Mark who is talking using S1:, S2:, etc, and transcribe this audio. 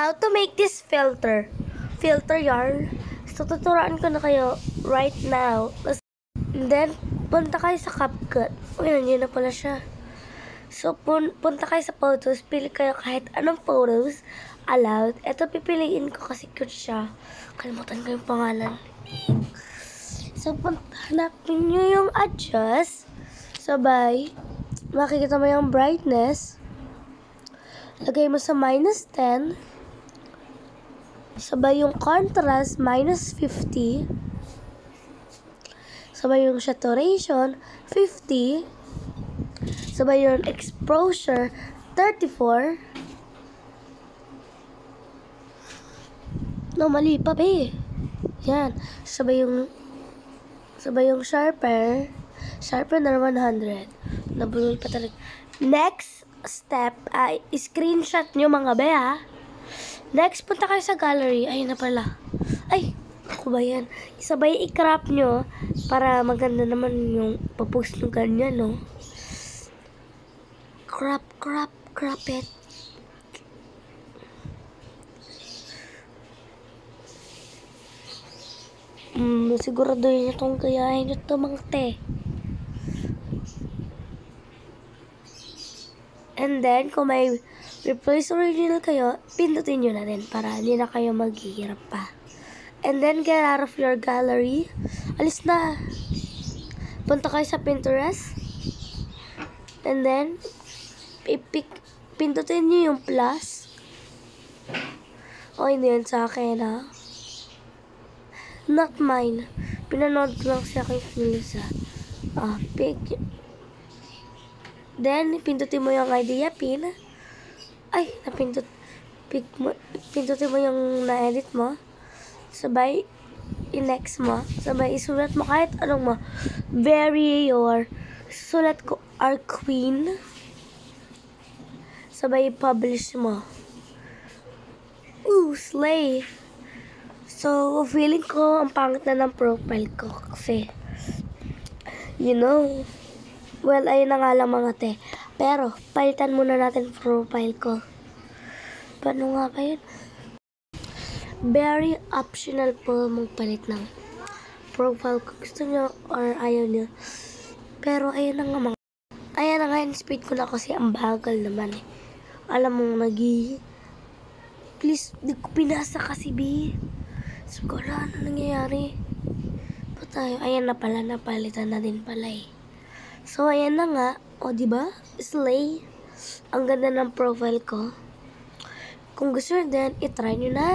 S1: how to make this filter yarn. So, tuturuan ko na kayo right now. And then, punta kayo sa CapCut. Uy, nandiyan na pala siya. So, punta kayo sa photos. Pili kayo kahit anong photos. Allowed. Ito, pipiliin ko kasi cute siya. Kalimutan ko yung pangalan. So, hanapin nyo yung adjust. Sabay, makikita mo yung brightness. Lagay mo sa -10. Sabay yung contrast, -50. Sabay yung saturation, 50. Sabay yung exposure, 34. No, mali pa be. Yan. Sabay yung sharpener 100. Nabulol pa talaga. Next step ay screenshot nyo mga be ha. Next, punta kayo sa gallery. Ayun na pala. Ay, ako ba yan? Sabay i-crop nyo para maganda naman yung papost nyo ganyan, no? Crop it. Siguraduhin nyo itong gayahin nyo ito mga te. And then, kung may replace original kayo, pindutin nyo na rin para hindi na kayo maghihirap pa. And then, get out of your gallery. Alis na. Punta kayo sa Pinterest. And then, pindutin nyo yung plus. O, hindi yun sa akin, ha? Not mine. Pinanood ko lang siya kay Phyllis, ha? Pick. Then, pindutin mo yung idea pin. Ay, pindutin mo yung na-edit mo. Sabay, i-next mo. Sabay, isulat mo kahit anong mo. Sulat ko, our queen. Sabay, publish mo. Ooh, slay. So, feeling ko, ang pangit na ng profile ko. Kasi, you know, well, ayun na nga lang mga te. Pero, palitan muna natin profile ko. Paano nga ba yun? Very optional po magpalit ng profile ko. Gusto nyo or ayaw nyo. Pero, ayun na nga mga. Ayan na nga, in-speed ko na kasi ang bagal naman eh. Alam mong please, di ko pinasa kasi B. So, ano nangyayari? Pa tayo? Ayan na pala, napalitan na din pala eh. So, ayan na nga. O, diba? Slay. Ang ganda ng profile ko. Kung gusto nyo din, itry nyo na.